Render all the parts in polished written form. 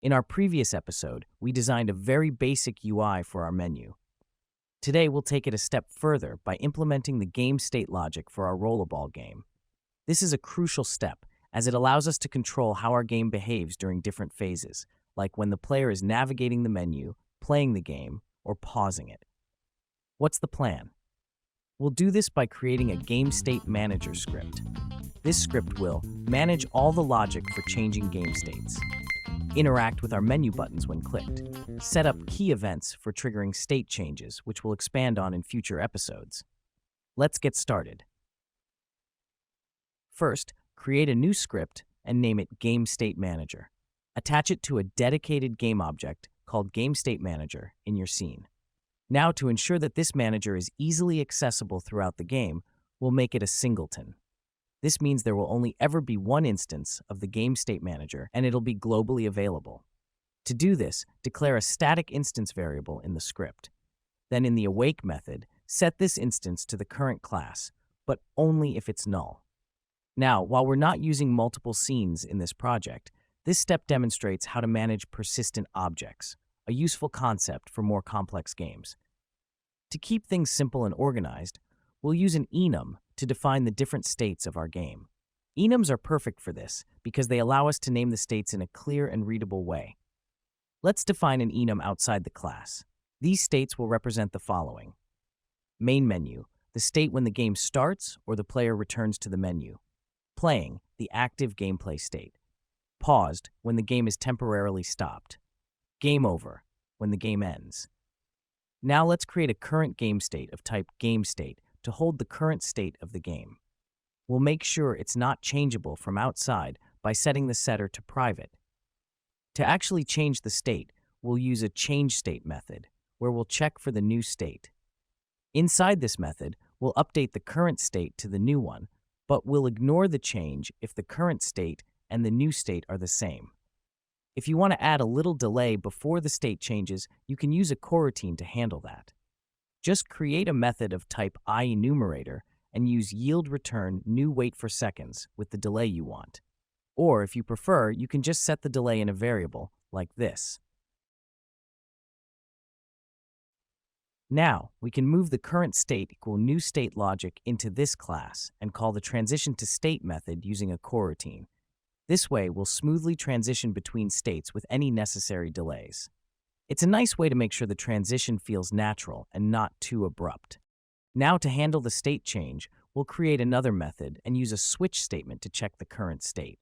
In our previous episode, we designed a very basic UI for our menu. Today, we'll take it a step further by implementing the game state logic for our rollerball game. This is a crucial step, as it allows us to control how our game behaves during different phases, like when the player is navigating the menu, playing the game, or pausing it. What's the plan? We'll do this by creating a game state manager script. This script will manage all the logic for changing game states, interact with our menu buttons when clicked, set up key events for triggering state changes, which we'll expand on in future episodes. Let's get started. First, create a new script and name it Game State Manager. Attach it to a dedicated game object called Game State Manager in your scene. Now, to ensure that this manager is easily accessible throughout the game, we'll make it a singleton. This means there will only ever be one instance of the Game State Manager, and it'll be globally available. To do this, declare a static instance variable in the script. Then in the awake method, set this instance to the current class, but only if it's null. Now, while we're not using multiple scenes in this project, this step demonstrates how to manage persistent objects, a useful concept for more complex games. To keep things simple and organized, we'll use an enum to define the different states of our game. Enums are perfect for this because they allow us to name the states in a clear and readable way. Let's define an enum outside the class. These states will represent the following: main menu, the state when the game starts or the player returns to the menu; playing, the active gameplay state; paused, when the game is temporarily stopped; game over, when the game ends. Now let's create a current game state of type gameState to hold the current state of the game. We'll make sure it's not changeable from outside by setting the setter to private. To actually change the state, we'll use a changeState method, where we'll check for the new state. Inside this method, we'll update the current state to the new one, but we'll ignore the change if the current state and the new state are the same. If you want to add a little delay before the state changes, you can use a coroutine to handle that. Just create a method of type iEnumerator and use yield_return new wait for seconds with the delay you want. Or if you prefer, you can just set the delay in a variable like this. Now, we can move the current state equal new state logic into this class and call the transition to state method using a coroutine. This way, we'll smoothly transition between states with any necessary delays. It's a nice way to make sure the transition feels natural and not too abrupt. Now, to handle the state change, we'll create another method and use a switch statement to check the current state.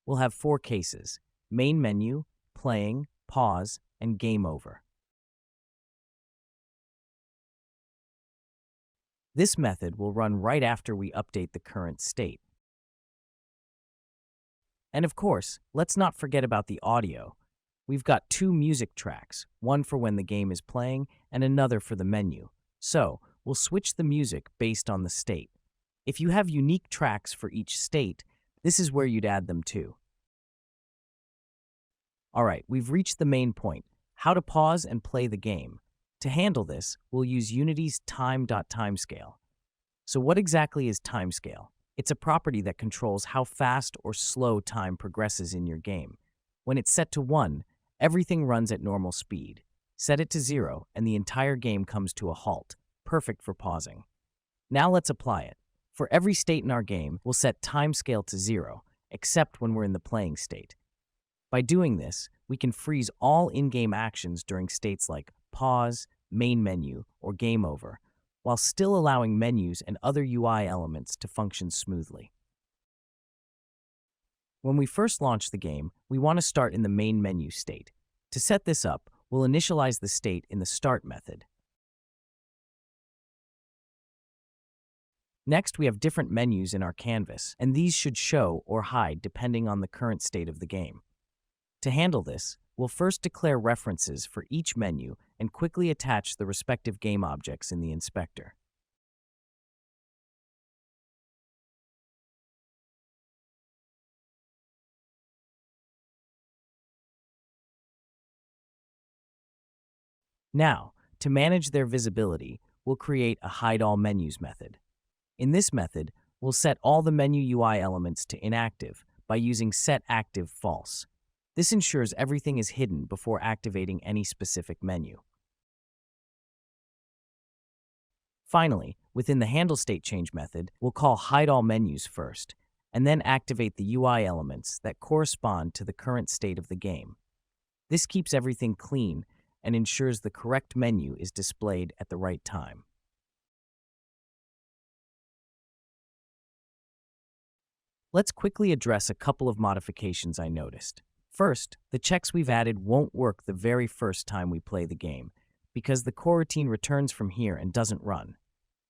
We'll have 4 cases: main menu, playing, pause, and game over. This method will run right after we update the current state. And of course, let's not forget about the audio. We've got 2 music tracks, one for when the game is playing and another for the menu. So, we'll switch the music based on the state. If you have unique tracks for each state, this is where you'd add them too. Alright, we've reached the main point: how to pause and play the game. To handle this, we'll use Unity's Time.timeScale. So what exactly is timescale? It's a property that controls how fast or slow time progresses in your game. When it's set to 1, everything runs at normal speed. Set it to 0, and the entire game comes to a halt, perfect for pausing. Now let's apply it. For every state in our game, we'll set timescale to 0, except when we're in the playing state. By doing this, we can freeze all in-game actions during states like pause, main menu, or game over, while still allowing menus and other UI elements to function smoothly. When we first launch the game, we want to start in the main menu state. To set this up, we'll initialize the state in the start method. Next, we have different menus in our canvas, and these should show or hide depending on the current state of the game. To handle this, we'll first declare references for each menu and quickly attach the respective game objects in the inspector. Now, to manage their visibility, we'll create a Hide All Menus method. In this method, we'll set all the menu UI elements to inactive by using setActiveFalse. This ensures everything is hidden before activating any specific menu. Finally, within the handleStateChange method, we'll call hideAllMenus first, and then activate the UI elements that correspond to the current state of the game. This keeps everything clean and ensures the correct menu is displayed at the right time. Let's quickly address a couple of modifications I noticed. First, the checks we've added won't work the very first time we play the game, because the coroutine returns from here and doesn't run.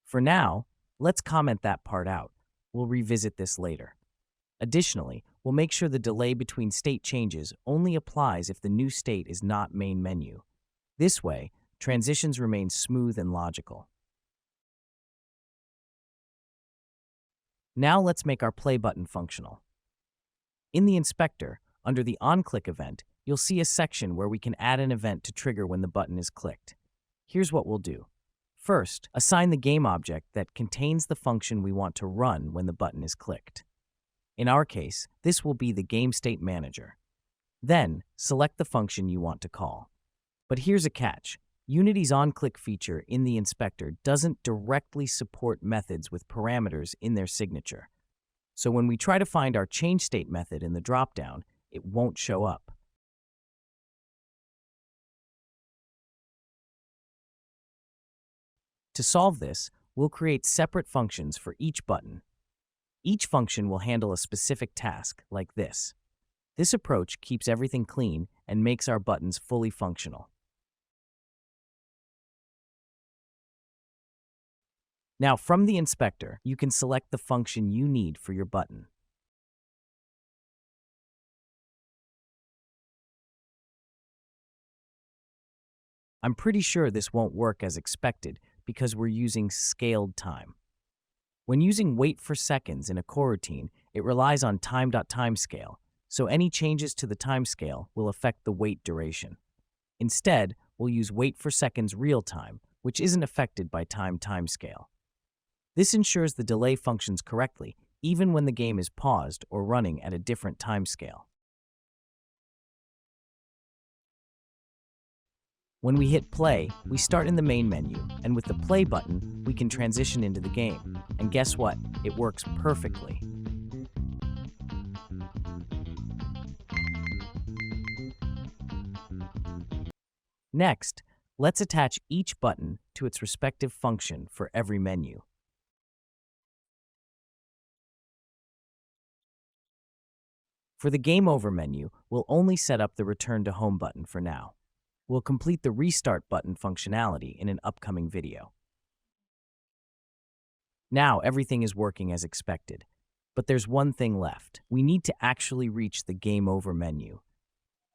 For now, let's comment that part out. We'll revisit this later. Additionally, we'll make sure the delay between state changes only applies if the new state is not main menu. This way, transitions remain smooth and logical. Now let's make our play button functional. In the inspector, under the onClick event, you'll see a section where we can add an event to trigger when the button is clicked. Here's what we'll do. First, assign the game object that contains the function we want to run when the button is clicked. In our case, this will be the gameStateManager. Then, select the function you want to call. But here's a catch. Unity's onClick feature in the inspector doesn't directly support methods with parameters in their signature. So when we try to find our changeState method in the dropdown, it won't show up. To solve this, we'll create separate functions for each button. Each function will handle a specific task, like this. This approach keeps everything clean and makes our buttons fully functional. Now, from the inspector, you can select the function you need for your button. I'm pretty sure this won't work as expected because we're using scaled time. When using wait for seconds in a coroutine, it relies on time.timescale, so any changes to the timescale will affect the wait duration. Instead, we'll use wait for seconds real time, which isn't affected by time.timescale. This ensures the delay functions correctly, even when the game is paused or running at a different timescale. When we hit play, we start in the main menu, and with the play button, we can transition into the game. And guess what? It works perfectly. Next, let's attach each button to its respective function for every menu. For the Game Over menu, we'll only set up the Return to Home button for now. We'll complete the Restart button functionality in an upcoming video. Now everything is working as expected, but there's one thing left. We need to actually reach the Game Over menu.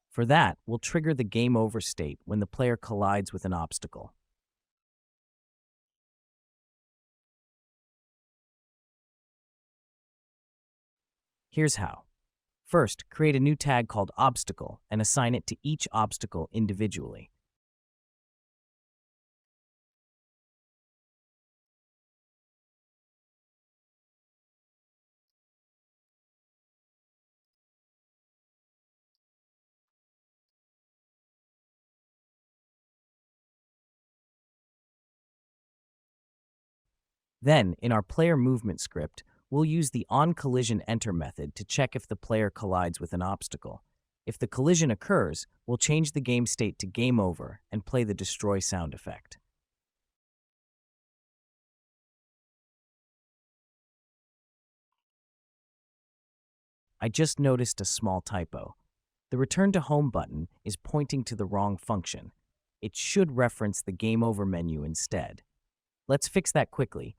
For that, we'll trigger the Game Over state when the player collides with an obstacle. Here's how. First, create a new tag called Obstacle and assign it to each obstacle individually. Then, in our player movement script, we'll use the onCollisionEnter method to check if the player collides with an obstacle. If the collision occurs, we'll change the game state to Game Over and play the Destroy sound effect. I just noticed a small typo. The Return to Home button is pointing to the wrong function. It should reference the Game Over menu instead. Let's fix that quickly.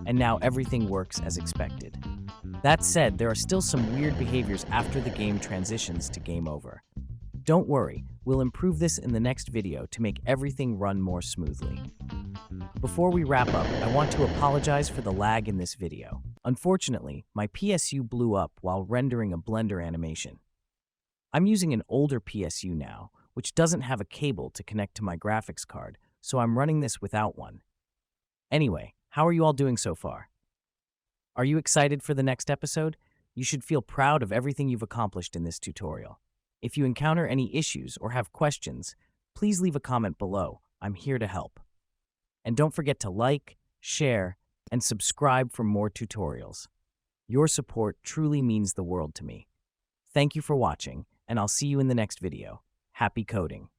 And now everything works as expected. That said, there are still some weird behaviors after the game transitions to Game Over. Don't worry, we'll improve this in the next video to make everything run more smoothly. Before we wrap up, I want to apologize for the lag in this video. Unfortunately, my PSU blew up while rendering a Blender animation. I'm using an older PSU now, which doesn't have a cable to connect to my graphics card, so I'm running this without one. Anyway, how are you all doing so far? Are you excited for the next episode? You should feel proud of everything you've accomplished in this tutorial. If you encounter any issues or have questions, please leave a comment below. I'm here to help. And don't forget to like, share, and subscribe for more tutorials. Your support truly means the world to me. Thank you for watching, and I'll see you in the next video. Happy coding!